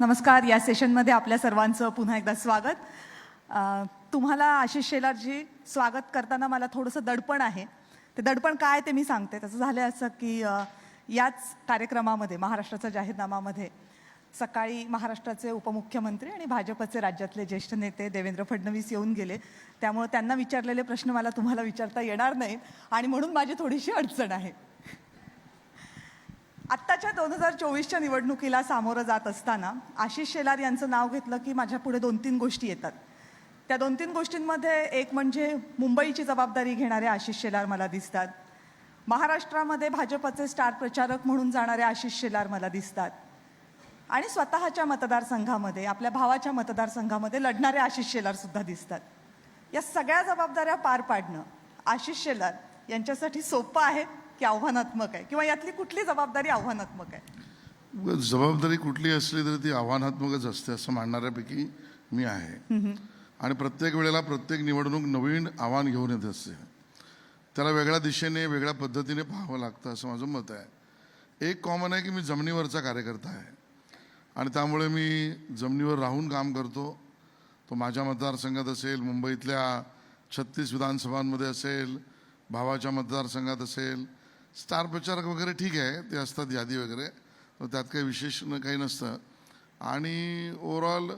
नमस्कार. या सेशनमध्ये आपल्या सर्वांचं पुन्हा एकदा स्वागत. तुम्हाला आशिष शेलारजी स्वागत करताना मला थोडंसं दडपण आहे. ते दडपण काय ते मी सांगते. त्याचं झालं असं की याच कार्यक्रमामध्ये महाराष्ट्राचा जाहीरनामामध्ये सकाळी महाराष्ट्राचे उपमुख्यमंत्री आणि भाजपचे राज्यातले ज्येष्ठ नेते देवेंद्र फडणवीस येऊन गेले. त्यामुळे त्यांना विचारलेले प्रश्न मला तुम्हाला विचारता येणार नाहीत आणि म्हणून माझी थोडीशी अडचण आहे. आत्ताच्या 2024च्या निवडणुकीला सामोरं जात असताना आशिष शेलार यांचं नाव घेतलं की माझ्या पुढे 2-3 गोष्टी येतात. त्या 2-3 गोष्टींमध्ये एक म्हणजे मुंबईची जबाबदारी घेणारे आशिष शेलार मला दिसतात. महाराष्ट्रामध्ये भाजपचे स्टार प्रचारक म्हणून जाणारे आशिष शेलार मला दिसतात. आणि स्वतःच्या मतदारसंघामध्ये आपल्या भावाच्या मतदारसंघामध्ये लढणारे आशिष शेलार सुद्धा दिसतात. या सगळ्या जबाबदाऱ्या पार पाडणं आशिष शेलार यांच्यासाठी सोपं आहे की आव्हानात्मक आहे, किंवा यातली कुठली जबाबदारी आव्हानात्मक आहे? जबाबदारी कुठली असली तरी ती आव्हानात्मकच असते असं मानणाऱ्यापैकी मी आहे. आणि प्रत्येक वेळेला प्रत्येक निवडणूक नवीन आव्हान घेऊन येत असते. त्याला वेगळ्या दिशेने वेगळ्या पद्धतीने पाहावं लागतं असं माझं मत आहे. एक कॉमन आहे की मी जमिनीवरचा कार्यकर्ता आहे आणि त्यामुळे मी जमिनीवर राहून काम करतो. तो माझ्या मतदारसंघात असेल, मुंबईतल्या 36 विधानसभांमध्ये असेल, भावाच्या मतदारसंघात असेल. स्टार प्रचारक वगैरे ठीक आहे, ते असतात यादी वगैरे, तर त्यात काही विशेष काही नसतं. आणि ओव्हरऑल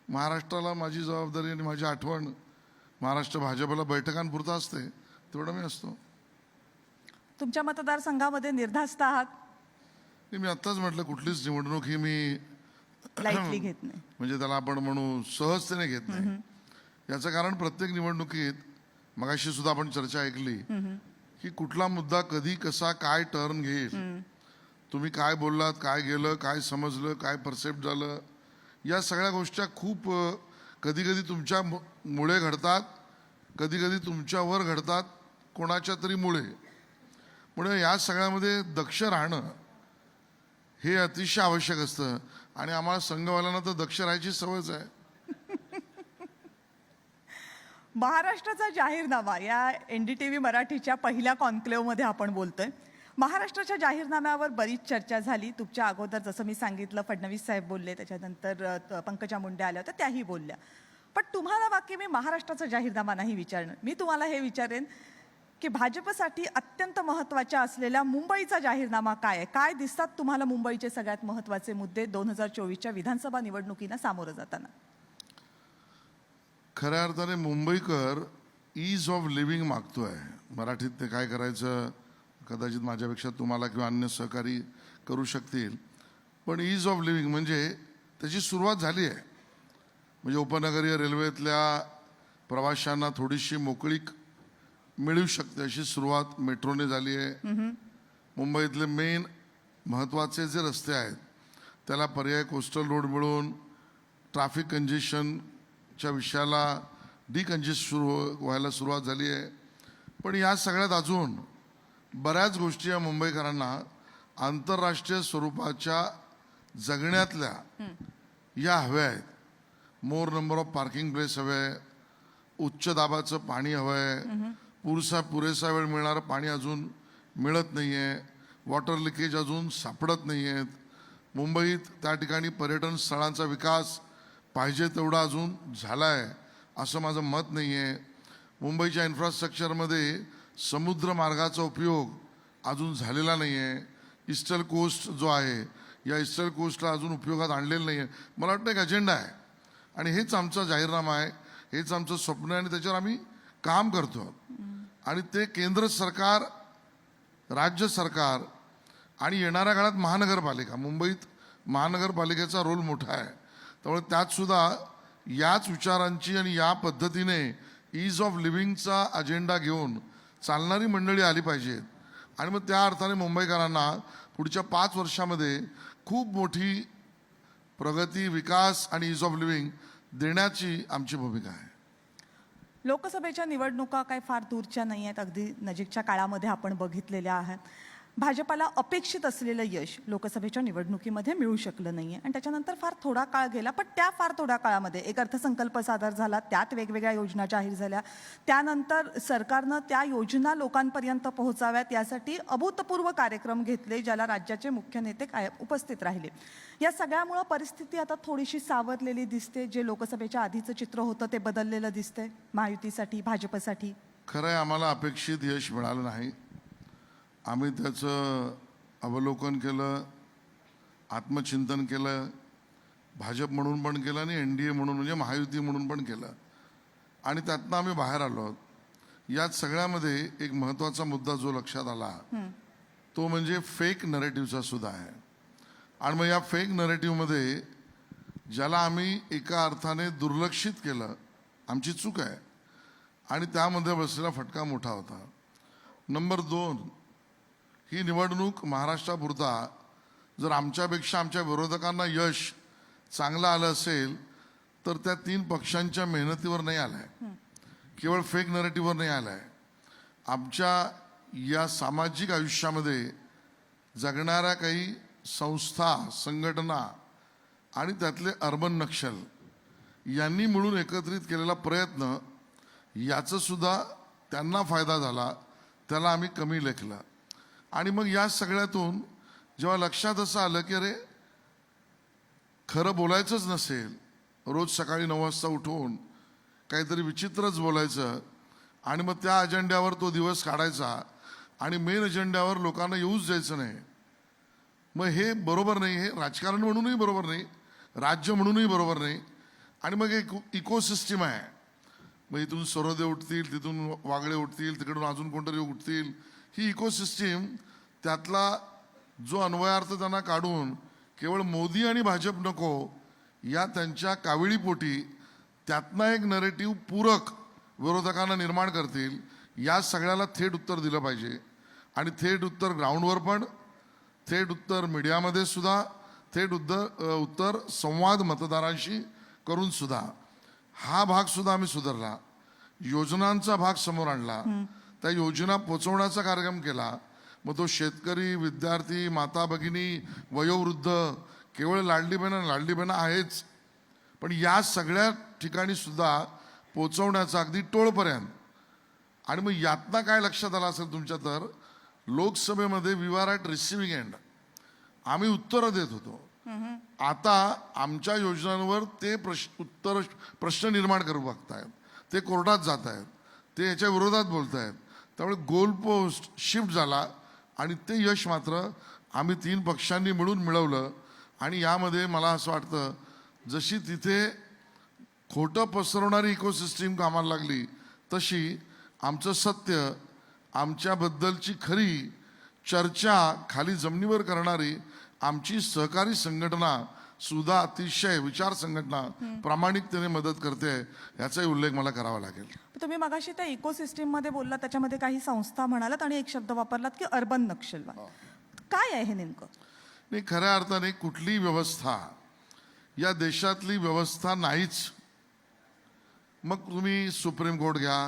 महाराष्ट्राला माझी जबाबदारी आणि माझी आठवण महाराष्ट्र भाजपला बैठकांपुरता असते, तेवढं मी असतो. तुमच्या मतदारसंघामध्ये निर्धास्त आहात? मी आत्ताच म्हटलं कुठलीच निवडणूक ही मी लाईटली घेत नाही, म्हणजे त्याला आपण म्हणू सहजतेने घेत नाही. याचं कारण प्रत्येक निवडणुकीत मगाशी सुद्धा आपण चर्चा ऐकली की कुठला मुद्दा कधी कसा काय टर्न घेईल, तुम्ही काय बोललात, काय गेलं, काय समजलं, काय परसेप्ट झालं, या सगळ्या गोष्टी खूप कधी कधी तुमच्या मुळे घडतात, कधी कधी तुमच्यावर घडतात, कोणाच्या तरी मुळे. म्हणून या सगळ्यामध्ये दक्ष राहणं हे अतिशय आवश्यक असतं. आणि आम्हाला संघवाल्यांना तर दक्ष राहायची सवयच आहे. महाराष्ट्राचा जाहीरनामा या NDTV मराठीच्या पहिल्या कॉन्क्लेव्हमध्ये आपण बोलतोय. महाराष्ट्राच्या जाहीरनाम्यावर बरीच चर्चा झाली. तुमच्या अगोदर जसं मी सांगितलं फडणवीस साहेब बोलले, त्याच्यानंतर पंकजा मुंडे आल्या होत्या, त्याही बोलल्या. पण तुम्हाला बाकी मी महाराष्ट्राचा जाहीरनामा नाही विचारणार. मी तुम्हाला हे विचारेन की भाजपसाठी अत्यंत महत्त्वाच्या असलेल्या मुंबईचा जाहीरनामा काय आहे? काय दिसतात तुम्हाला मुंबईचे सगळ्यात महत्त्वाचे मुद्दे 2024च्या विधानसभा निवडणुकीला सामोरं जाताना? खऱ्या अर्थाने मुंबईकर ईज ऑफ लिव्हिंग मागतोय. मराठीत ते काय करायचं कदाचित माझ्यापेक्षा तुम्हाला किंवा अन्य सहकारी करू शकतील. पण ईज ऑफ लिव्हिंग म्हणजे त्याची सुरुवात झाली आहे. म्हणजे उपनगरीय रेल्वेतल्या प्रवाशांना थोडीशी मोकळीक मिळू शकते अशी सुरुवात मेट्रोने झाली आहे. मुंबईतले मेन महत्त्वाचे जे रस्ते आहेत त्याला पर्याय कोस्टल रोड मिळून ट्रॅफिक कंजेशनच्या विषयाला डिकंजेस्ट व्हायला सुरुवात झाली आहे. पण या सगळ्यात अजून बऱ्याच गोष्टी या मुंबईकरांना आंतरराष्ट्रीय स्वरूपाच्या जगण्यातल्या या हव्या आहेत. मोर नंबर ऑफ पार्किंग प्लेस हवे आहे, उच्च दाबाचं पाणी हवं आहे, पुरेसा वेळ मिळणारं पाणी अजून मिळत नाही आहे, वॉटर लिकेज अजून सापडत नाही आहेत. मुंबईत त्या ठिकाणी पर्यटन स्थळांचा विकास पाहिजे तेवढा अजून झाला आहे असं माझं मत नाही आहे. मुंबईच्या इन्फ्रास्ट्रक्चरमध्ये समुद्र मार्गाचा उपयोग अजून झालेला नाही आहे. ईस्टर्न कोस्ट जो आहे या ईस्टर्न कोस्टला अजून उपयोगात आणलेलं नाही आहे. मला वाटतं एक अजेंडा आहे आणि हेच आमचा जाहीरनामा आहे, हेच आमचं स्वप्न आहे आणि त्याच्यावर आम्ही काम करतो. आणि ते केंद्र सरकार, राज्य सरकार आणि येणाऱ्या काळात महानगरपालिका, मुंबईत महानगरपालिकेचा रोल मोठा आहे. त्यामुळे त्यात सुद्धा याच विचारांची आणि या पद्धतीने ईज ऑफ लिव्हिंगचा अजेंडा घेऊन चालणारी मंडळी आली पाहिजेत. आणि मग त्या अर्थाने मुंबईकरांना पुढच्या 5 वर्षामध्ये खूप मोठी प्रगती, विकास आणि ईज ऑफ लिव्हिंग देण्याची आमची भूमिका आहे. लोकसभेच्या निवडणुका काय फार दूरच्या नाही आहेत, अगदी नजीकच्या काळामध्ये आपण बघितलेल्या आहेत. भाजपाला अपेक्षित असलेलं यश लोकसभेच्या निवडणुकीमध्ये मिळू शकलं नाहीये आणि त्याच्यानंतर फार थोडा काळ गेला. पण त्या फार थोड्या काळामध्ये एक अर्थसंकल्प सादर झाला, त्यात वेगवेगळ्या योजना जाहीर झाल्या, त्यानंतर सरकारनं त्या योजना लोकांपर्यंत पोहोचाव्यात यासाठी अभूतपूर्व कार्यक्रम घेतले, ज्याला राज्याचे मुख्य नेते उपस्थित राहिले. या सगळ्यामुळं परिस्थिती आता थोडीशी सावरलेली दिसते. जे लोकसभेच्या आधीचं चित्र होतं ते बदललेलं दिसतंय महायुतीसाठी, भाजपसाठी. खरं आहे, आम्हाला अपेक्षित यश मिळालं नाही. आम्ही त्याचं अवलोकन केलं, आत्मचिंतन केलं, भाजप म्हणून पण केलं आणि NDA म्हणून म्हणजे महायुती म्हणून पण केलं आणि त्यातनं आम्ही बाहेर आलो आहोत. यात सगळ्यामध्ये एक महत्त्वाचा मुद्दा जो लक्षात आला तो म्हणजे फेक नरेटिव्हचा सुद्धा आहे. आणि मग या फेक नरेटिव्हमध्ये ज्याला आम्ही एका अर्थाने दुर्लक्षित केलं, आमची चूक आहे आणि त्यामध्ये बसलेला फटका मोठा होता. नंबर 2, ही निवडणूक महाराष्ट्रापुरता जर आमच्यापेक्षा आमच्या विरोधकांना यश चांगलं आलं असेल तर त्या 3 पक्षांच्या मेहनतीवर नाही आलं आहे, केवळ फेक नरेटिव्हवर नाही आलं आहे. आमच्या या सामाजिक आयुष्यामध्ये जगणाऱ्या काही संस्था, संघटना आणि त्यातले अर्बन नक्षल यांनी मिळून एकत्रित केलेला प्रयत्न, याचं सुद्धा त्यांना फायदा झाला, त्याला आम्ही कमी लेखलं. आणि मग या सगळ्यातून जेव्हा लक्षात असं आलं की अरे खरं बोलायचंच नसेल, रोज सकाळी 9 वाजता उठून काहीतरी विचित्रच बोलायचं आणि मग त्या अजेंड्यावर तो दिवस काढायचा आणि मेन अजेंड्यावर लोकांना येऊच द्यायचं नाही, मग हे बरोबर नाही. हे राजकारण म्हणूनही बरोबर नाही, राज्य म्हणूनही बरोबर नाही. आणि मग एक इकोसिस्टीम आहे. मग इथून सरोदे उठतील, तिथून वागळे उठतील, तिकडून अजून कोणतरी उठतील. ही इकोसिस्टीम, त्यातला जो अन्वयार्थ त्यांना काढून केवळ मोदी आणि भाजप नको या त्यांच्या काविळीपोटी त्यातनं एक नरेटिव्ह पूरक विरोधकांना निर्माण करतील, या सगळ्याला थेट उत्तर दिलं पाहिजे. आणि थेट उत्तर ग्राउंडवर पण, थेट उत्तर मीडियामध्ये सुद्धा, थेट उत्तर संवाद मतदारांशी करून सुद्धा. हा भाग सुद्धा आम्ही सुधारला, योजनांचा भाग समोर आणला, त्या योजना पोचवण्याचा कार्यक्रम केला. मग तो शेतकरी, विद्यार्थी, माता भगिनी, वयोवृद्ध, केवळ लाडली बहिणा आहेच, पण या सगळ्या ठिकाणी सुद्धा पोचवण्याचा अगदी टोळपर्यंत. आणि मग यातनं काय लक्षात आलं असेल तुमच्या, तर लोकसभेमध्ये we are at receiving end, आम्ही उत्तरं देत होतो. आता आमच्या योजनांवर ते प्रश्न निर्माण करू बघतायत, ते कोर्टात जात आहेत, ते याच्या विरोधात बोलत आहेत. त्यामुळे गोल पोस्ट शिफ्ट झाला आणि ते यश मात्र आम्ही 3 पक्षांनी मिळून मिळवलं. आणि यामध्ये मला असं वाटतं, जशी तिथे खोटं पसरवणारी इकोसिस्टीम कामाला लागली, तशी आमचं सत्य, आमच्याबद्दलची खरी चर्चा खाली जमिनीवर करणारी आमची सहकारी संघटना सुद्धा, अतिशय विचार संघटना प्रामाणिकतेने मदत करते, याचाही उल्लेख मला करावा लागेल. तुम्ही मगाशी त्या इकोसिस्टीम मध्ये बोललात, त्याच्यामध्ये काही संस्था म्हणालात आणि एक शब्द वापरलात की अर्बन नक्षलवाद. काय आहे हे नेमकं? नाही, खऱ्या अर्थाने कुठली व्यवस्था या देशातली व्यवस्था नाहीच. मग तुम्ही सुप्रीम कोर्ट घ्या,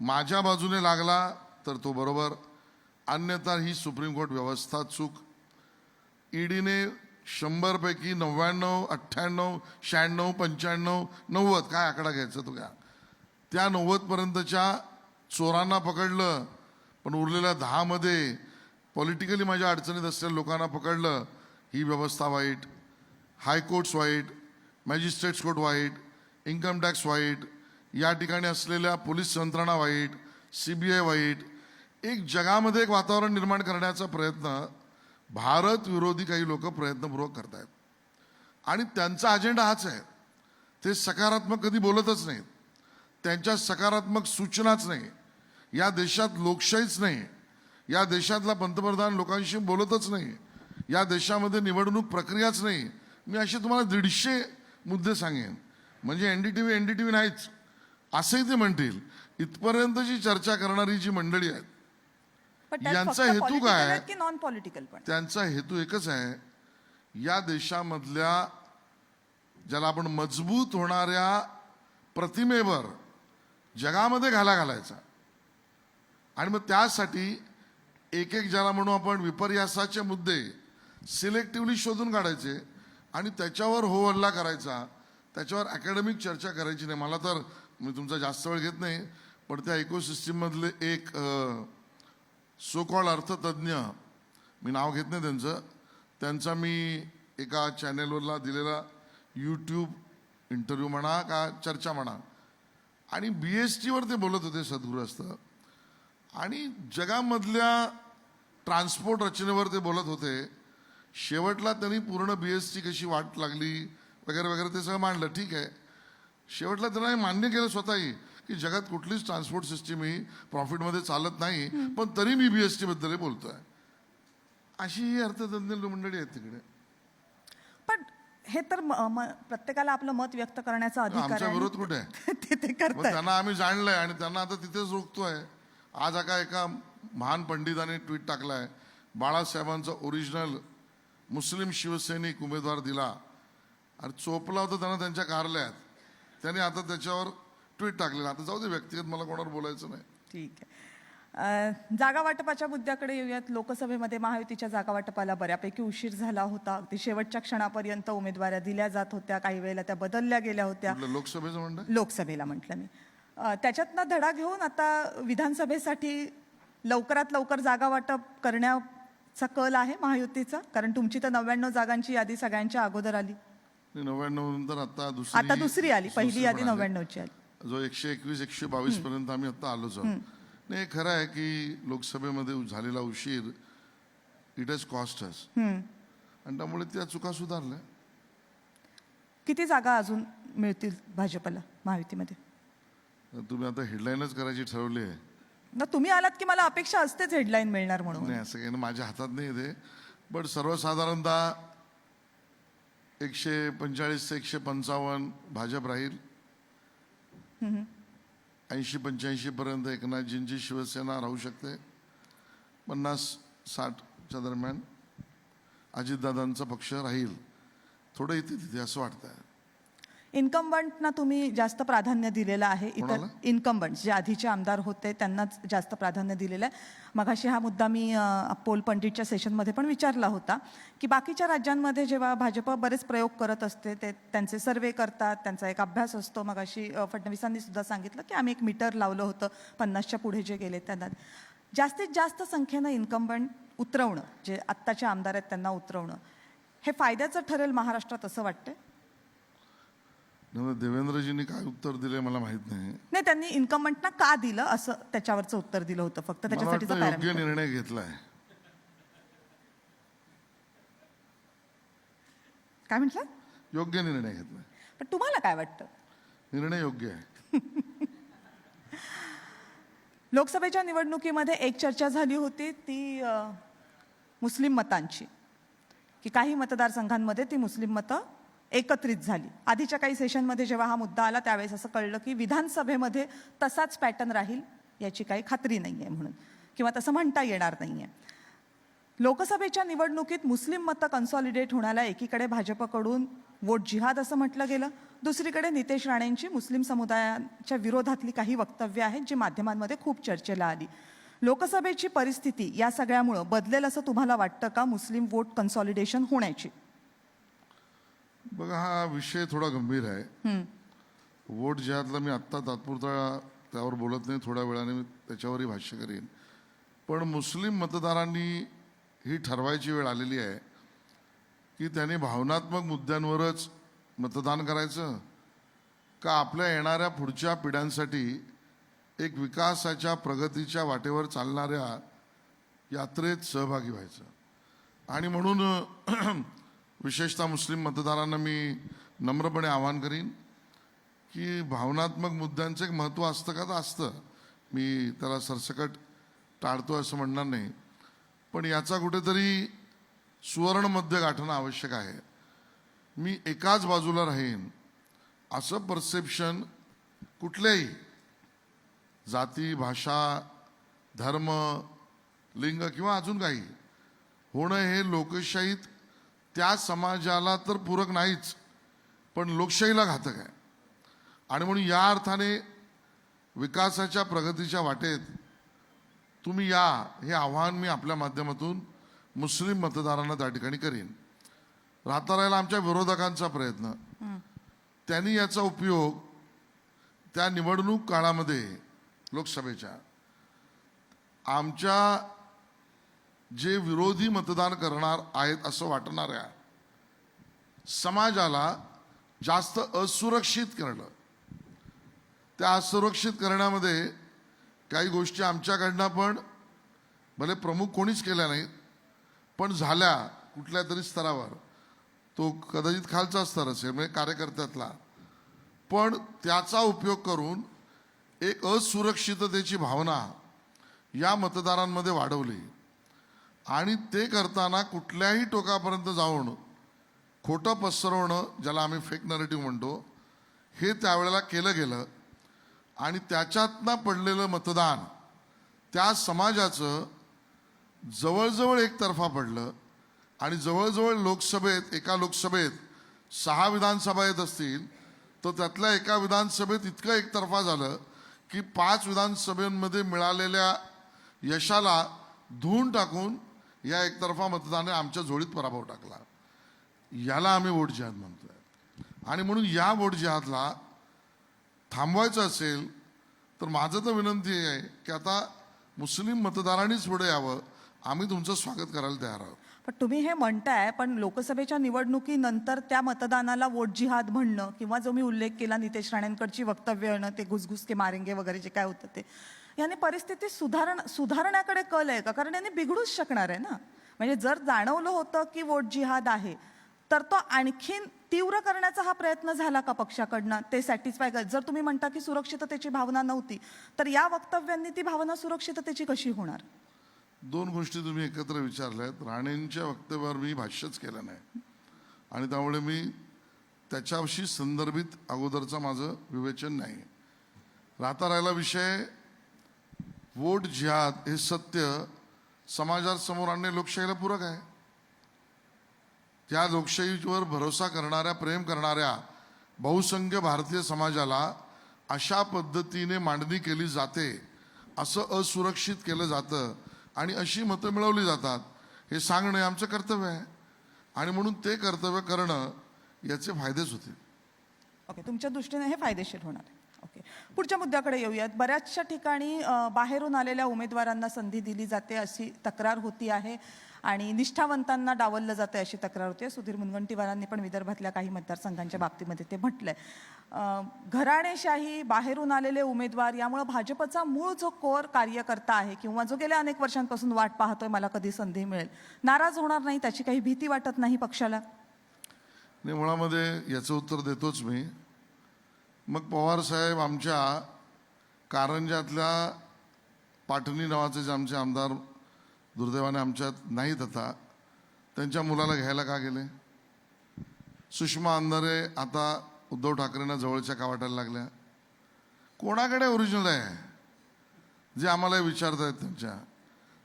माझ्या बाजूने लागला तर तो बरोबर, अन्यथा ही सुप्रीम कोर्ट व्यवस्था चूक. ईडीने 100 पैकी 99, 98, 96, 95, 90 काय आकडा घ्यायचा तो घ्या, त्या 90 पर्यंतच्या चोरांना पकडलं, पण उरलेल्या 10 मध्ये पॉलिटिकली माझ्या अडचणीत असलेल्या लोकांना पकडलं. ही व्यवस्था वाईट, हायकोर्ट्स वाईट, मॅजिस्ट्रेट्स कोर्ट वाईट, इन्कम टॅक्स वाईट, या ठिकाणी असलेल्या पोलीस यंत्रणा वाईट, CBI वाईट. एक जगामध्ये एक वातावरण निर्माण करण्याचा प्रयत्न भारत विरोधी काही लोक प्रयत्नपूर्वक करतायत आणि त्यांचा अजेंडा हाच आहे. ते सकारात्मक कधी बोलतच नाहीत, त्यांच्या सकारात्मक सूचनाच नाही. या देशात लोकशाहीच नाही, या देशातला पंतप्रधान लोकांशी बोलतच नाही, या देशामध्ये निवडणूक प्रक्रियाच नाही. मी असे तुम्हाला 150 मुद्दे सांगेन, म्हणजे NDTV नाहीच असंही ते म्हणतील. इथपर्यंतची चर्चा करणारी जी मंडळी आहेत, यांचा हेतू काय? की नॉन पॉलिटिकल? पण त्यांचा हेतू एकच आहे, या देशामधल्या ज्याला आपण मजबूत होणाऱ्या प्रतिमेवर जगामध्ये घालायचा. आणि मग त्यासाठी एक एक ज्याला म्हणू आपण विपर्यासाचे मुद्दे सिलेक्टिव्हली शोधून काढायचे आणि त्याच्यावर हो हल्ला करायचा, त्याच्यावर अकॅडमिक चर्चा करायची नाही. मला तर मी तुमचा जास्त वेळ घेत नाही, पण त्या इकोसिस्टीममधले एक सो कॉल्ड अर्थतज्ञ, मी नाव घेत नाही त्यांचा मी एका चॅनेलवरला दिलेला यूट्यूब इंटरव्ह्यू म्हणा का चर्चा म्हणा, आणि BSTवर ते बोलत होते सद्गुरूस्त, आणि जगामधल्या ट्रान्सपोर्ट रचनेवर ते बोलत होते. शेवटला त्यांनी पूर्ण BST कशी वाट लागली वगैरे वगैरे ते सगळं मांडलं. ठीक आहे, शेवटला त्यांना हे मान्य केलं स्वतःही की जगात कुठलीच ट्रान्सपोर्ट सिस्टीम ही प्रॉफिटमध्ये चालत नाही, पण तरी मी BST बद्दल बोलतोय. अशी ही अर्थतज्ञ मंडळी आहेत तिकडे. पण हे तर प्रत्येकाला आपलं मत व्यक्त करण्याचा अधिकार आमचा आहे. विरोध कुठे आहे? ते मग करतात. त्यांना आम्ही जाणलंय आणि त्यांना आता तिथेच रोखतोय. आज एका महान पंडिताने ट्विट टाकलाय, बाळासाहेबांचा ओरिजिनल मुस्लिम शिवसैनिक उमेदवार दिला. अरे चोपला होता त्यांना त्यांच्या कार्यालयात, त्याने आता त्याच्यावर ट्विट टाकलेलं. आता जाऊ दे, व्यक्तिगत मला कोणावर बोलायचं नाही. ठीक आहे. जागा वाटपाच्या मुद्द्याकडे येऊयात. लोकसभेमध्ये महायुतीच्या जागा वाटपाला बऱ्यापैकी उशीर झाला होता. अगदी शेवटच्या क्षणापर्यंत उमेदवाऱ्या दिल्या जात होत्या, काही वेळेला त्या बदलल्या गेल्या होत्या. कुठलं लोकसभेचं म्हणणं? लोकसभेला म्हटलं मी. त्याच्यातनं धडा घेऊन आता विधानसभेसाठी लवकरात लवकर जागा वाटप करण्याचा कल आहे महायुतीचा, कारण तुमची तर 99 जागांची यादी सगळ्यांच्या अगोदर आली. 99 नंतर आता दुसरी आली, पहिली यादी 99ची आली. जो 121 122 पर्यंत आम्ही आता आलोच आहोत. नाही, खरं आहे की लोकसभेमध्ये झालेला उशीर इट हॅज कॉस्ट अस, आणि त्यामुळे त्या चुका सुधारल्या. किती जागा अजून मिळतील भाजपला महायुतीमध्ये? तुम्ही आता हेडलाईनच करायची ठरवली आहे ना. तुम्ही आलात की मला अपेक्षा असतेच हेडलाईन मिळणार म्हणून. नाही, असं काही नाही, माझ्या हातात नाही ते. पण सर्वसाधारणतः 145 ते 155 भाजप राहील. 80-85 पर्यंत एकनाथजींची शिवसेना राहू शकते. 50-60च्या दरम्यान अजितदादांचा पक्ष राहील. थोडं इथे तिथे असं वाटतंय. इन्कम्बंटना तुम्ही जास्त प्राधान्य दिलेलं आहे. इतर कोणाला? इन्कम्बंट जे आधीचे आमदार होते त्यांनाच जास्त प्राधान्य दिलेलं आहे. मगाशी हा मुद्दा मी पोल पंडितच्या सेशनमध्ये पण विचारला होता की बाकीच्या राज्यांमध्ये जेव्हा भाजप बरेच प्रयोग करत असते, ते त्यांचे सर्वे करतात, त्यांचा एक अभ्यास असतो. मगाशी फडणवीसांनी सुद्धा सांगितलं की आम्ही एक मीटर लावलं होतं 50च्या पुढे जे गेले त्यांना. जास्तीत जास्त संख्येनं इन्कम्बंट उतरवणं, जे आत्ताचे आमदार आहेत त्यांना उतरवणं, हे फायद्याचं ठरेल महाराष्ट्रात असं वाटतंय? देवेंद्रजींनी काय उत्तर दिले मला माहित नाही. नाही, त्यांनी इन्कम्बंटना का दिलं असं त्याच्यावरचं उत्तर दिलं होतं. फक्त मला त्याच्यासाठीचं वाटतं योग्य पॅरामीटर. निर्णय घेतलाय. काय म्हटलं? योग्य निर्णय घेतलाय. पण तुम्हाला काय वाटतं? निर्णय योग्य आहे. लोकसभेच्या निवडणुकीमध्ये एक चर्चा झाली होती ती मुस्लिम मतांची, की काही मतदारसंघांमध्ये ती मुस्लिम मतं एकत्रित झाली. आधीच्या काही सेशनमध्ये जेव्हा हा मुद्दा आला त्यावेळेस असं कळलं की विधानसभेमध्ये तसाच पॅटर्न राहील याची काही खात्री नाही आहे म्हणून, किंवा तसं म्हणता येणार नाही आहे. लोकसभेच्या निवडणुकीत मुस्लिम मतं कन्सॉलिडेट होण्याला एकीकडे भाजपकडून वोट जिहाद असं म्हटलं गेलं, दुसरीकडे नितेश राणेंची मुस्लिम समुदायाच्या विरोधातली काही वक्तव्य आहेत जी माध्यमांमध्ये खूप चर्चेला आली. लोकसभेची परिस्थिती या सगळ्यामुळं बदलेल असं तुम्हाला वाटतं का, मुस्लिम वोट कन्सॉलिडेशन होण्याची? बघा, हा विषय थोडा गंभीर आहे. वोट जिहादला मी आत्ता तात्पुरता त्यावर बोलत नाही, थोड्या वेळाने मी त्याच्यावरही भाष्य करेन. पण मुस्लिम मतदारांनी ही ठरवायची वेळ आलेली आहे की त्यांनी भावनात्मक मुद्द्यांवरच मतदान करायचं का आपल्या येणाऱ्या पुढच्या पिढ्यांसाठी एक विकासाच्या प्रगतीच्या वाटेवर चालणाऱ्या यात्रेत सहभागी व्हायचं. आणि म्हणून विशेषतः मुस्लिम मतदारांना मी नम्रपणे आवाहन करीन की भावनात्मक मुद्द्यांचं एक महत्त्व असतं का, तर असतं. मी त्याला सरसकट टाळतो असं म्हणणार नाही, पण याचा कुठेतरी सुवर्ण मध्य गाठणं आवश्यक आहे. मी एकाच बाजूला राहीन असं परसेप्शन कुठल्याही जाती, भाषा, धर्म, लिंग किंवा अजून काही होणं हे लोकशाहीत त्या समाजाला तर पूरक नाहीच, पण लोकशाहीला घातक आहे. आणि म्हणून या अर्थाने विकासाच्या प्रगतीच्या वाटेत तुम्ही या, हे आव्हान मी आपल्या माध्यमातून मुस्लिम मतदारांना त्या ठिकाणी करीन. राहता राहिला आमच्या विरोधकांचा प्रयत्न, त्यांनी याचा उपयोग त्या निवडणूक काळामध्ये लोकसभेच्या आमच्या जे विरोधी मतदान करणार आहेत असं वाटणाऱ्या समाजाला जास्त असुरक्षित करणं. त्या असुरक्षित करण्यामध्ये काही गोष्टी आमच्याकडनं पण भले प्रमुख कोणीच केल्या नाहीत, पण झाल्या कुठल्या तरी स्तरावर. तो कदाचित खालचा स्तर असेल म्हणजे कार्यकर्त्यातला, पण त्याचा उपयोग करून एक असुरक्षिततेची भावना या मतदारांमध्ये वाढवली. आणि ते करताना कुठल्याही टोकापर्यंत जाऊन खोटं पसरवणं, ज्याला आम्ही फेक नरेटिव्ह म्हणतो, हे त्यावेळेला केलं गेलं. आणि त्याच्यातनं पडलेलं मतदान त्या समाजाचं जवळजवळ एकतर्फा पडलं. आणि जवळजवळ लोकसभेत, एका लोकसभेत 6 विधानसभा येत असतील तर त्यातल्या एका विधानसभेत इतकं एकतर्फा झालं की 5 विधानसभेमध्ये मिळालेल्या यशाला धुवून टाकून या एकतर्फा मतदानाने आमच्या झोळीत पराभव टाकला. याला आम्ही वोट जिहाद म्हणतोय. आणि म्हणून या वोट जिहादला थांबवायचं असेल तर माझं तर विनंती आहे की आता मुस्लिम मतदारांनीच पुढे यावं. आम्ही तुमचं स्वागत करायला तयार आहोत. पण तुम्ही हे म्हणताय, पण लोकसभेच्या निवडणुकीनंतर त्या मतदानाला वोट जिहाद म्हणणं किंवा जो मी उल्लेख केला नितेश राणेंकडची वक्तव्य येणं, ते घुसघुस के मारेंगे वगैरे जे काय होतं ते, याने परिस्थिती सुधारण्याकडे कल आहे का? कारण याने बिघडूच शकणार आहे ना. म्हणजे जर जाणवलं होतं की वोट जिहाद आहे तर तो आणखीन तीव्र करण्याचा हा प्रयत्न झाला का पक्षाकडनं? ते सॅटिस्फाय कर. जर तुम्ही म्हणता की सुरक्षिततेची भावना नव्हती तर या वक्तव्यांनी ती भावना सुरक्षिततेची कशी होणार? 2 गोष्टी तुम्ही एकत्र विचारल्यात. राणेंच्या वक्तव्यावर मी भाष्यच केलं नाही आणि त्यामुळे मी त्याच्याशी संदर्भित अगोदरचं माझं विवेचन नाही. राहता राहिला विषय वोट जिहाद हे सत्य समाजासमोर आणणे लोकशाहीला पूरक आहे. त्या लोकशाहीवर भरोसा करणाऱ्या, प्रेम करणाऱ्या बहुसंख्य भारतीय समाजाला अशा पद्धतीने मांडणी केली जाते, असं असुरक्षित केलं जातं आणि अशी मतं मिळवली जातात, हे सांगणे आमचं कर्तव्य आहे. आणि म्हणून ते कर्तव्य करणं याचे फायदेच होतील. ओके, तुमच्या दृष्टीने हे फायदेशीर होणार आहे. ओके, पुढच्या मुद्द्याकडे येऊयात. बऱ्याचशा ठिकाणी बाहेरून आलेल्या उमेदवारांना संधी दिली जाते अशी तक्रार होती आहे आणि निष्ठावंतांना डावललं जाते अशी तक्रार होती. सुधीर मुनगंटीवारांनी पण विदर्भातल्या काही मतदारसंघांच्या बाबतीमध्ये ते म्हटलंय. घराणेशाही, बाहेरून आलेले उमेदवार यामुळे भाजपचा मूळ जो कोर कार्यकर्ता आहे किंवा जो गेल्या अनेक वर्षांपासून वाट पाहतोय मला कधी संधी मिळेल, नाराज होणार नाही, त्याची काही भीती वाटत नाही पक्षाला? नाही, मुळामध्ये याचं उत्तर देतोच मी. मग पवार साहेब आमच्या कारंजातल्या पाटणी नावाचे जे आमचे आमदार दुर्दैवाने आमच्यात नाहीत आता, त्यांच्या मुलाला घ्यायला का गेले? सुषमा अंधारे आता उद्धव ठाकरेंना जवळच्या का वाटायला लागल्या? कोणाकडे ओरिजिनल आहे जे आम्हाला विचारतायत?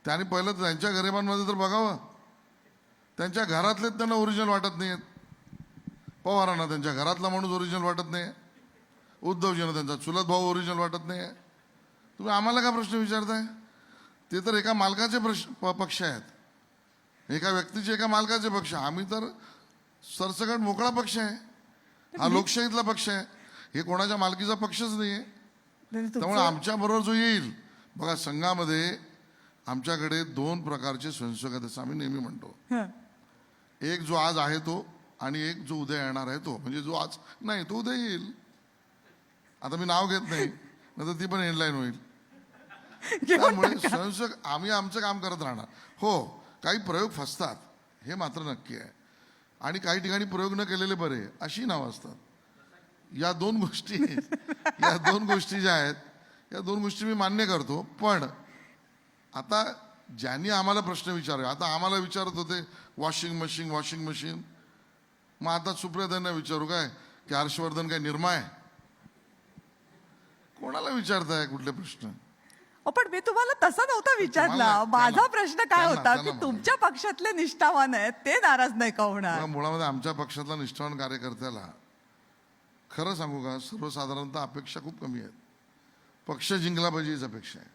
त्यांनी पहिलं तर त्यांच्या गरिबांमध्ये तर बघावं. त्यांच्या घरातलेच त्यांना ओरिजिनल वाटत नाहीत. पवारांना त्यांच्या घरातला माणूस ओरिजिनल वाटत नाही, उद्धवजींना त्यांचा चुलत भाऊ ओरिजिनल वाटत नाही. तुम्ही आम्हाला का प्रश्न विचारताय? ते तर एका मालकाचे पक्ष आहेत, एका व्यक्तीचे, एका मालकाचे पक्ष. आम्ही तर सरसकट मोकळा पक्ष आहे. हा लोकशाहीतला पक्ष आहे, हे कोणाच्या मालकीचा पक्षच नाही आहे. त्यामुळे आमच्या बरोबर जो येईल, बघा संघामध्ये आमच्याकडे 2 प्रकारचे स्वयंसेवक आहेत असं आम्ही नेहमी म्हणतो. एक जो आज आहे तो आणि एक जो उद्या येणार आहे तो. म्हणजे जो आज नाही तो उद्या येईल. आता मी नाव घेत नाही, नंतर ती पण हेडलाईन होईल. त्यामुळे स्वयंसेवक आम्ही आमचं काम करत राहणार. हो, काही प्रयोग फसतात हे मात्र नक्की आहे आणि काही ठिकाणी प्रयोग न केलेले बरे अशी नावं असतात. या 2 गोष्टी ज्या आहेत, या 2 गोष्टी मी मान्य करतो. पण आता ज्यांनी आम्हाला प्रश्न विचारले, आता आम्हाला विचारत होते वॉशिंग मशीन, मग आता सुप्रियाताईंना विचारू काय की हर्षवर्धन काय निर्मा आहे? कोणाला विचारताय कुठले प्रश्न? पण मी तुम्हाला तसा नव्हता विचारला. माझा प्रश्न काय होता की तुमच्या पक्षातले निष्ठावान आहेत ते नाराज नाही का होणार? मुळामध्ये आमच्या पक्षातला निष्ठावान कार्यकर्त्याला खरं सांगू का, सर्वसाधारणतः अपेक्षा खूप कमी आहेत. पक्ष जिंकला पाहिजे हीच अपेक्षा आहे.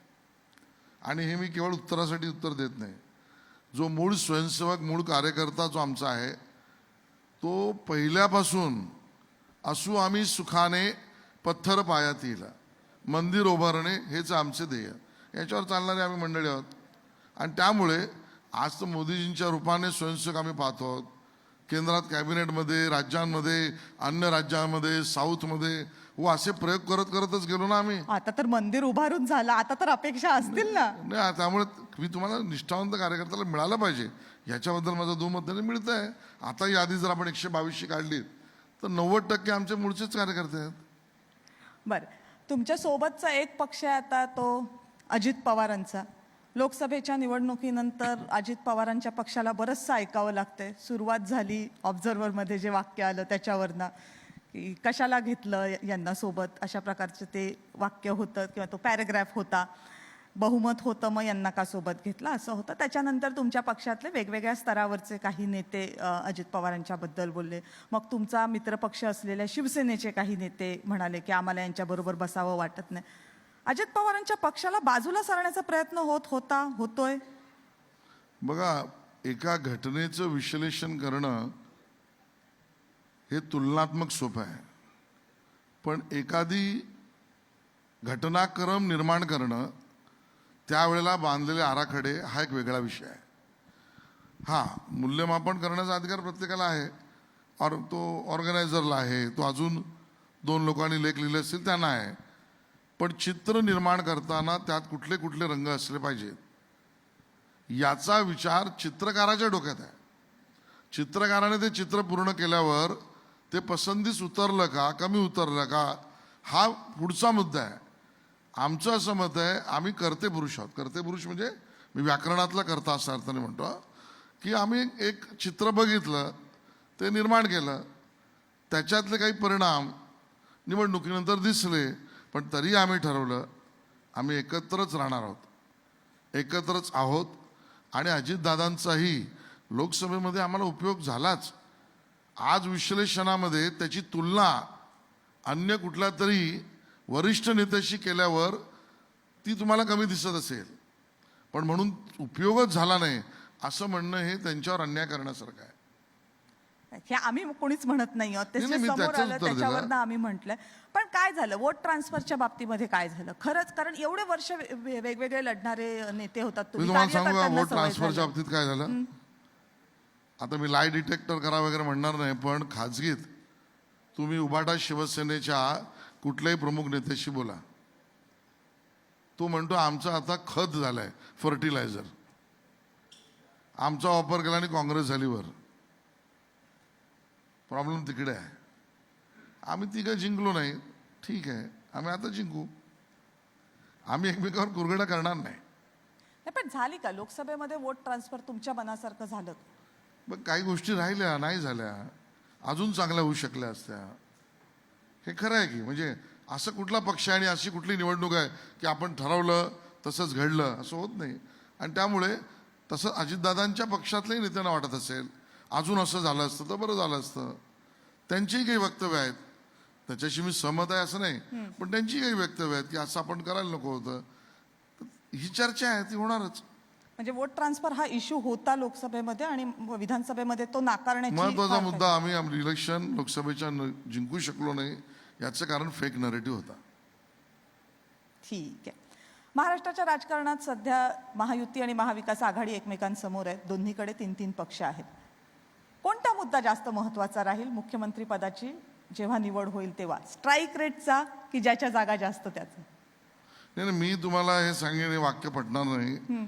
आणि हे मी केवळ उत्तरासाठी उत्तर देत नाही. जो मूळ स्वयंसेवक मूळ कार्यकर्ता जो आमचा आहे तो पहिल्यापासून असू आम्ही सुखाने पत्थर पायात येईल मंदिर उभारणे हेच आमचे ध्येय, याच्यावर चालणारे आम्ही मंडळी आहोत. आणि त्यामुळे आज तर मोदीजींच्या रूपाने स्वयंसेवक आम्ही पाहतो आहोत. केंद्रात कॅबिनेटमध्ये, राज्यांमध्ये, अन्य राज्यांमध्ये, साऊथमध्ये असे प्रयोग करतच गेलो ना आम्ही. आता तर मंदिर उभारून झालं, आता तर अपेक्षा असतील ना. नाही, त्यामुळे मी तुम्हाला निष्ठावंत कार्यकर्त्याला मिळालं पाहिजे याच्याबद्दल माझं दुमत नाही. मिळत आहे. आता यादी जर आपण 122 काढली तर 90% आमचे मूळचेच कार्यकर्ते आहेत. बरं, तुमच्या सोबतचा एक पक्ष आहे आता तो अजित पवारांचा. लोकसभेच्या निवडणुकीनंतर अजित पवारांच्या पक्षाला बरंचसं ऐकावं लागतंय. सुरुवात झाली ऑब्झर्व्हरमध्ये जे वाक्य आलं त्याच्यावरनं की कशाला घेतलं यांना सोबत, अशा प्रकारचं ते वाक्य होतं किंवा तो पॅरेग्राफ होता. बहुमत होतं मग यांना का सोबत घेतलं असं होतं. त्याच्यानंतर तुमच्या पक्षातले वेगवेगळ्या स्तरावरचे काही नेते अजित पवारांच्याबद्दल बोलले. मग तुमचा मित्रपक्ष असलेल्या शिवसेनेचे काही नेते म्हणाले की आम्हाला यांच्याबरोबर बसावं वाटत नाही. अजित पवारांच्या पक्षाला बाजूला सारण्याचा प्रयत्न होतोय. बघा, एका घटनेचं विश्लेषण करणं हे तुलनात्मक सोपं आहे, पण एखादी घटनाक्रम निर्माण करणं, त्यावेळेला बांधलेले आराखडे हा एक वेगळा विषय आहे. हां, मूल्यमापन करण्याचा अधिकार प्रत्येकाला आहे, और तो ऑर्गनायझरला आहे, तो अजून 2 लोकांनी लेख लिहिले असतील त्यांना आहे. पण चित्र निर्माण करताना त्यात कुठले कुठले रंग असले पाहिजेत याचा विचार चित्रकाराच्या डोक्यात आहे. चित्रकाराने ते चित्र पूर्ण केल्यावर ते पसंतीस उतरलं का, कमी उतरलं का, हा पुढचा मुद्दा आहे. आमचं असं मत आहे, आम्ही कर्ते पुरुष आहोत. कर्ते पुरुष म्हणजे मी व्याकरणातला कर्ता असा अर्थाने म्हणतो की आम्ही एक चित्र बघितलं, ते निर्माण केलं, त्याच्यातले काही परिणाम निवडणुकीनंतर दिसले, पण तरी आम्ही ठरवलं आम्ही एकत्रच राहणार आहोत, एकत्रच आहोत. आणि अजितदादांचाही लोकसभेमध्ये आम्हाला उपयोग झालाच. आज विश्लेषणामध्ये त्याची तुलना अन्य कुठल्या तरी वरिष्ठ नेत्याशी केल्यावर ती तुम्हाला कमी दिसत असेल, पण म्हणून उपयोगच झाला नाही असं म्हणणं हे त्यांच्यावर अन्याय करण्यासारखं आहे. हे आम्ही कोणीच म्हणत नाही आहोत. ते नाही, मी समोर त्याचंच आलं उत्तर त्याच्यावरनं आम्ही म्हटलंय. पण काय झालं वोट ट्रान्सफरच्या बाबतीमध्ये, काय झालं खरंच? कारण एवढे वर्ष वेगवेगळे लढणारे नेते होतात मी तुम्ही, तुम्हाला सांगू का कार्यकर्त्यांना वोट सवय ट्रान्सफरच्या झाली. बाबतीत काय झालं. आता मी लाय डिटेक्टर करा वगैरे म्हणणार नाही, पण खाजगीत तुम्ही उबाटा शिवसेनेच्या कुठल्याही प्रमुख नेत्याशी बोला, तो म्हणतो आमचा आता खत झालाय, फर्टिलायझर आमचा वापर केला आणि काँग्रेस झाली वर. प्रॉब्लेम तिकडे आहे. आम्ही तिघं जिंकलो नाही, ठीक आहे, आम्ही आता जिंकू. आम्ही एकमेकावर कुरघडा करणार नाही. नाही, पण झाली का लोकसभेमध्ये वोट ट्रान्सफर तुमच्या मनासारखं झालं? मग काही गोष्टी राहिल्या, नाही झाल्या, अजून चांगल्या होऊ शकल्या असत्या. हे खरं आहे की म्हणजे असं कुठला पक्ष आहे आणि अशी कुठली निवडणूक आहे की आपण ठरवलं तसंच घडलं असं होत नाही. आणि त्यामुळे तसं अजितदादांच्या पक्षातल्याही नेत्यांना वाटत असेल अजून असं झालं असतं तर बरं झालं असतं. त्यांचीही काही वक्तव्य आहेत, त्याच्याशी मी सहमत आहे असं नाही, पण त्यांची काही वक्तव्य आहेत की असं आपण करायला नको होतं. ही चर्चा आहे, ती होणारच. म्हणजे वोट ट्रान्सफर हा इश्यू होता लोकसभेमध्ये आणि विधानसभेमध्ये तो नाकारण्याची महत्वाचा मुद्दा, आम्ही इलेक्शन लोकसभेच्या जिंकू शकलो नाही याचं कारण फेक नरेटिव्ह होता. ठीक आहे. महाराष्ट्राच्या राजकारणात सध्या महायुती आणि महाविकास आघाडी एकमेकांसमोर आहेत. दोन्हीकडे 3-3 पक्ष आहेत. कोणता मुद्दा जास्त महत्त्वाचा राहील मुख्यमंत्री पदाची जेव्हा निवड होईल तेव्हा? स्ट्राईक रेटचा की ज्याच्या जागा जास्त त्याचा? नाही, मी तुम्हाला हे सांगेन, हे वाक्य पटणार नाही.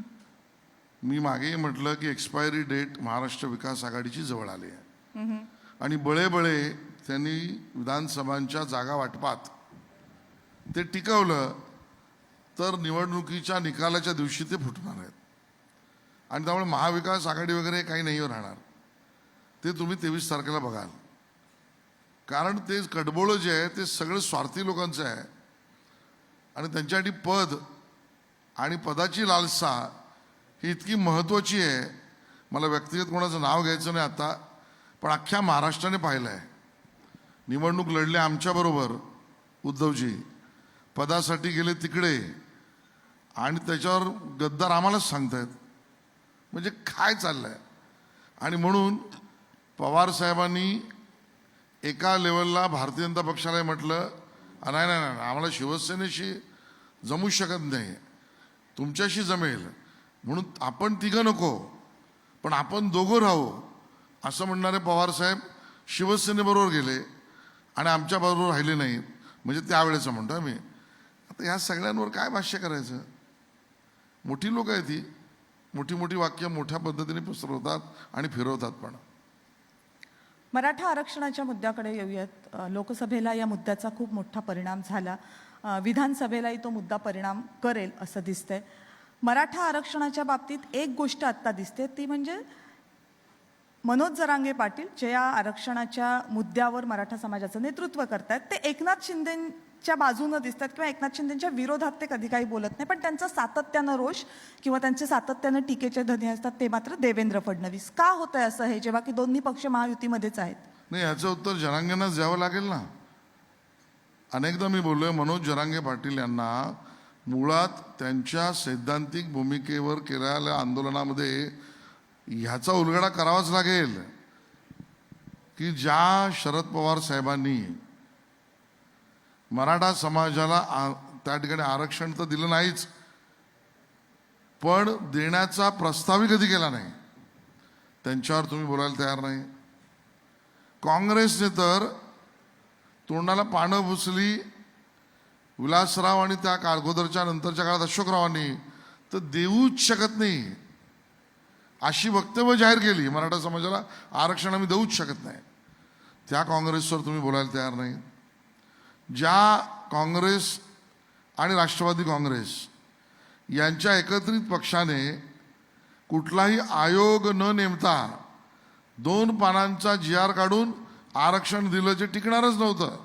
मी मागेही म्हटलं की एक्सपायरी डेट महाराष्ट्र विकास आघाडीची जवळ आली आहे आणि बळे त्यांनी विधानसभांच्या जागा वाटपात ते टिकवलं तर निवडणुकीच्या निकालाच्या दिवशी ते फुटणार आहेत. आणि त्यामुळे महाविकास आघाडी वगैरे काही नाही राहणार. ते तुम्ही 23 तारखेला बघाल. कारण ते कडबोळं जे आहे ते सगळं स्वार्थी लोकांचं आहे आणि त्यांच्यासाठी पद आणि पदाची लालसा ही इतकी महत्त्वाची आहे. मला व्यक्तिगत कोणाचं नाव घ्यायचं नाही आता, पण अख्ख्या महाराष्ट्राने पाहिलं आहे. निवडणूक लढले आमच्याबरोबर उद्धवजी, पदासाठी गेले तिकडे, आणि त्याच्यावर गद्दार आम्हालाच सांगतायत. म्हणजे काय चाललंय? आणि म्हणून पवार साहेबांनी एका लेवलला भारतीय जनता पक्षाला म्हटलं, नाही नाही नाही, आम्हाला शिवसेनेशी जमू शकत नाही, तुमच्याशी जमेल म्हणून आपण तिघं नको पण आपण दोघं राहू असं म्हणणारे पवार साहेब शिवसेनेबरोबर गेले आणि आमच्याबरोबर राहिले नाहीत. म्हणजे त्यावेळेचं म्हणतो मी. आता ह्या सगळ्यांवर काय भाष्य करायचं? मोठी लोक आहेत ती, मोठी मोठी वाक्य मोठ्या पद्धतीने पसरवतात आणि फिरवतात. पण मराठा आरक्षणाच्या मुद्द्याकडे येऊयात. लोकसभेला या मुद्द्याचा खूप मोठा परिणाम झाला. विधानसभेलाही तो मुद्दा परिणाम करेल असं दिसतंय. मराठा आरक्षणाच्या बाबतीत एक गोष्ट आत्ता दिसते, ती म्हणजे मनोज जरांगे पाटील जे या आरक्षणाच्या मुद्द्यावर मराठा समाजाचं नेतृत्व करतात, ते एकनाथ शिंदेच्या बाजूनं दिसतात किंवा एकनाथ शिंदेच्या विरोधात ते कधी काही बोलत नाही. पण त्यांचा सातत्यानं रोष किंवा त्यांचे सातत्यानं टीकेचे धनी असतात ते मात्र देवेंद्र फडणवीस. का होतंय असं हे, जेव्हा की दोन्ही पक्ष महायुतीमध्येच आहेत? नाही, याचं उत्तर जरांगेंनाच द्यावं लागेल ना. अनेकदा मी बोललोय, मनोज जरांगे पाटील यांना मुळात त्यांच्या सैद्धांतिक भूमिकेवर केलेल्या आंदोलनामध्ये ह्याचा उलगडा करावाच लागेल की ज्या शरद पवार साहेबांनी मराठा समाजाला त्या ठिकाणी आरक्षण तर दिलं नाहीच, पण देण्याचा प्रस्तावही कधी केला नाही, त्यांच्यावर तुम्ही बोलायला तयार नाही. काँग्रेसने तर तोंडाला पानं पुसली. विलासराव आणि त्या अगोदरच्या नंतरच्या काळात अशोकरावांनी तर देऊच शकत नाही अशी वक्तव्य जाहीर केली, मराठा समाजाला आरक्षण आम्ही देऊच शकत नाही. त्या काँग्रेसवर तुम्ही बोलायला तयार नाही. ज्या काँग्रेस आणि राष्ट्रवादी काँग्रेस यांच्या एकत्रित पक्षाने कुठलाही आयोग न नेमता 2 पानांचा GR काढून आरक्षण दिलं, जे टिकणारच नव्हतं,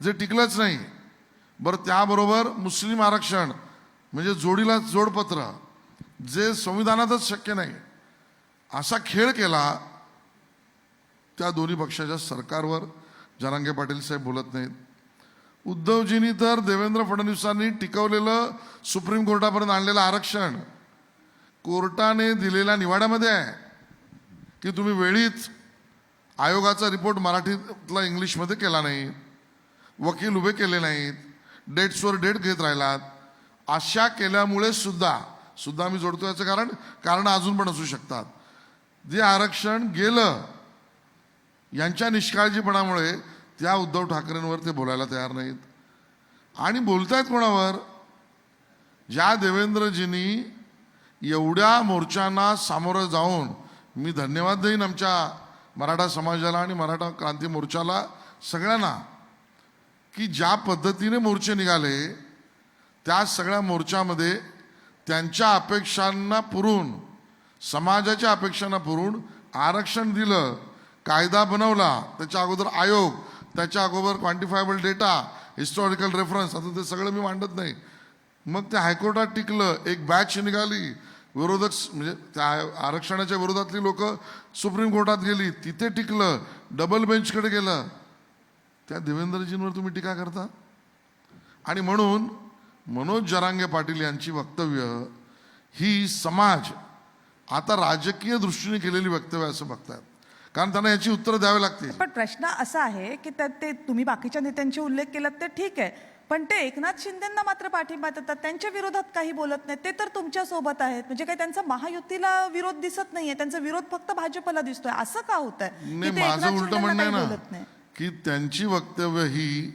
जे टिकलंच नाही. बरं, त्याबरोबर मुस्लिम आरक्षण म्हणजे जोडीला जोडपत्र, जे संविधानातच शक्य नाही, असा खेळ केला. त्या दोन्ही पक्षाच्या सरकारवर जरांगे पाटील साहेब बोलत नाहीत. उद्धवजींनी तर देवेंद्र फडणवीसांनी टिकवलेलं सुप्रीम कोर्टापर्यंत आणलेलं आरक्षण कोर्टाने दिलेल्या निवाड्यामध्ये आहे की तुम्ही वेळीच आयोगाचा रिपोर्ट मराठीतला इंग्लिशमध्ये केला नाही, वकील उभे केले नाहीत, डेट्सवर डेट घेत राहिलात. अशा केल्यामुळे सुद्धा मी जोडतो याचं कारण अजून पण असू शकतात. जे आरक्षण गेलं यांच्या निष्काळजीपणामुळे त्या उद्धव ठाकरेंवर ते बोलायला तयार नाहीत. आणि बोलतायत कोणावर? ज्या देवेंद्रजींनी एवढ्या मोर्चांना सामोरं जाऊन, मी धन्यवाद देईन आमच्या मराठा समाजाला आणि मराठा क्रांती मोर्चाला सगळ्यांना, की ज्या पद्धतीने मोर्चे निघाले त्या सगळ्या मोर्चामध्ये त्यांच्या अपेक्षांना पुरून, समाजाच्या अपेक्षांना पुरून आरक्षण दिलं, कायदा बनवला, त्याच्या अगोदर आयोग, त्याच्या अगोदर क्वांटिफायबल डेटा, हिस्टॉरिकल रेफरन्स, आता ते सगळं मी मांडत नाही. मग ते हायकोर्टात टिकलं, एक बॅच निघाली विरोधक, म्हणजे त्या आरक्षणाच्या विरोधातली लोक सुप्रीम कोर्टात गेली, तिथे टिकलं, डबल बेंचकडे गेलं. त्या देवेंद्रजींवर तुम्ही टीका करता. आणि म्हणून मनोज जरांगे पाटील यांची वक्तव्य ही समाज आता राजकीय दृष्टीने केलेली वक्तव्य असं बघतात, कारण त्यांना याची उत्तरं द्यावी लागतील. पण प्रश्न असा आहे की ते तुम्ही बाकीच्या नेत्यांचे उल्लेख केलात ते ठीक आहे, पण ते एकनाथ शिंदेंना मात्र पाठिंबा देतात, त्यांच्या विरोधात काही बोलत नाही. ते तर तुमच्या सोबत आहेत, म्हणजे काही त्यांचा महायुतीला विरोध दिसत नाहीये, त्यांचा विरोध फक्त भाजपला दिसतोय. असं का होतंय? नाही, माझं उलट म्हणणं आहे ना की त्यांची वक्तव्य ही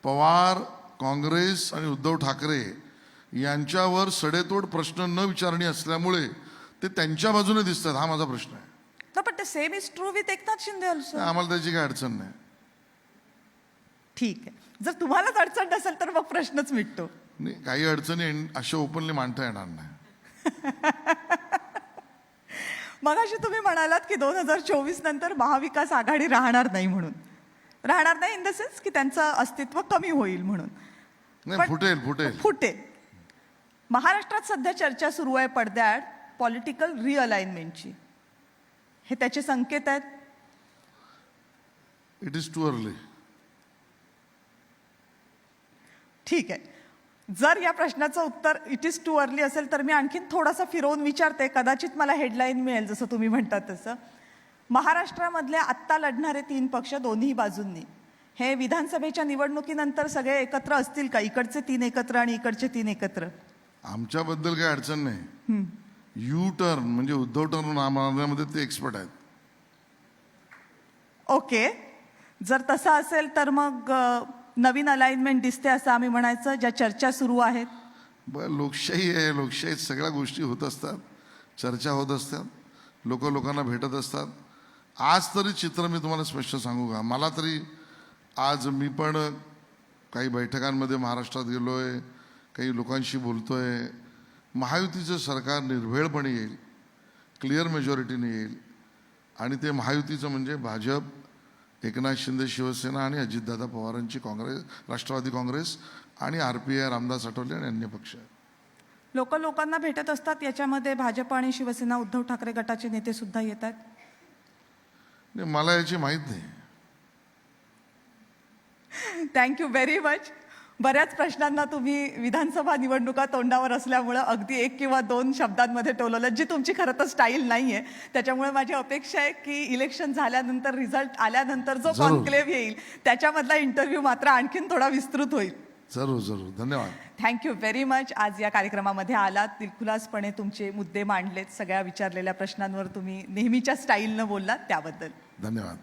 पवार, काँग्रेस आणि उद्धव ठाकरे यांच्यावर सडेतोड प्रश्न न विचारणी असल्यामुळे ते त्यांच्या बाजूने दिसतात. हा माझा प्रश्न आहे. पण ते same is true with Eknath Shinde also. आम्हाला त्याची काही अडचण नाही. ठीक आहे, जर तुम्हालाच अडचण नसेल तर मग प्रश्नच मिटतो. नाही, काही अडचणी अशा ओपनली मांडता येणार नाही. मगाशी तुम्ही म्हणालात की 2024 नंतर महाविकास आघाडी राहणार नाही, म्हणून राहणार नाही इन द सेन्स की त्यांचं अस्तित्व कमी होईल म्हणून. नाही, फुटेल. महाराष्ट्रात सध्या चर्चा सुरू आहे पडद्याआड पॉलिटिकल रिअलाइनमेंटची. हे त्याचे संकेत आहेत. It is too early. ठीक आहे, जर या प्रश्नाचं उत्तर इट इज टू अर्ली असेल तर मी आणखीन थोडंसं फिरवून विचारते, कदाचित मला हेडलाईन मिळेल जसं तुम्ही म्हणतात तसं. महाराष्ट्रामधले आत्ता लढणारे 3 पक्ष दोन्ही बाजूंनी हे विधानसभेच्या निवडणुकीनंतर सगळे एकत्र असतील का? इकडचे 3 एकत्र आणि इकडचे 3 एकत्र? आमच्याबद्दल काही अडचण नाही. यू टर्न म्हणजे उद्धव टर्न मारण्यामध्ये ते एक्सपर्ट आहेत. ओके, जर तसं असेल तर मग नवीन अलाइनमेंट दिसते असं आम्ही म्हणायचं, ज्या चर्चा सुरू आहेत. लोकशाही आहे, लोकशाहीत सगळ्या गोष्टी होत असतात, चर्चा होत असतात, लोकांना भेटत असतात. आज तरी चित्र मी तुम्हाला स्पष्ट सांगू का, मला तरी आज मी पण काही बैठकांमध्ये महाराष्ट्रात गेलोय, काही लोकांशी बोलतोय. महायुतीचं सरकार निर्भेळपणे येईल, क्लिअर मेजॉरिटीने येईल आणि ते महायुतीचं म्हणजे भाजप, एकनाथ शिंदे शिवसेना आणि अजितदादा पवारांची काँग्रेस, राष्ट्रवादी काँग्रेस आणि RPI रामदास आठवले आणि अन्य पक्ष. लोकांना भेटत असतात, याच्यामध्ये भाजप आणि शिवसेना उद्धव ठाकरे गटाचे नेते सुद्धा येत आहेत. नाही, मला याची माहीत नाही. Thank you very much. बऱ्याच प्रश्नांना तुम्ही विधानसभा निवडणुका तोंडावर असल्यामुळं अगदी 1 किंवा 2 शब्दांमध्ये टोलवलं, जी तुमची खरं तर स्टाईल नाही आहे. त्याच्यामुळे माझी अपेक्षा आहे की इलेक्शन झाल्यानंतर, रिझल्ट आल्यानंतर जो जरूर. कॉन्क्लेव्ह येईल त्याच्यामधला इंटरव्ह्यू मात्र आणखीन थोडा विस्तृत होईल. जरूर. धन्यवाद. Thank you very much. आज या कार्यक्रमामध्ये आलात, दिलखुलासपणे तुमचे मुद्दे मांडलेत, सगळ्या विचारलेल्या प्रश्नांवर तुम्ही नेहमीच्या स्टाईलनं बोललात, त्याबद्दल धन्यवाद.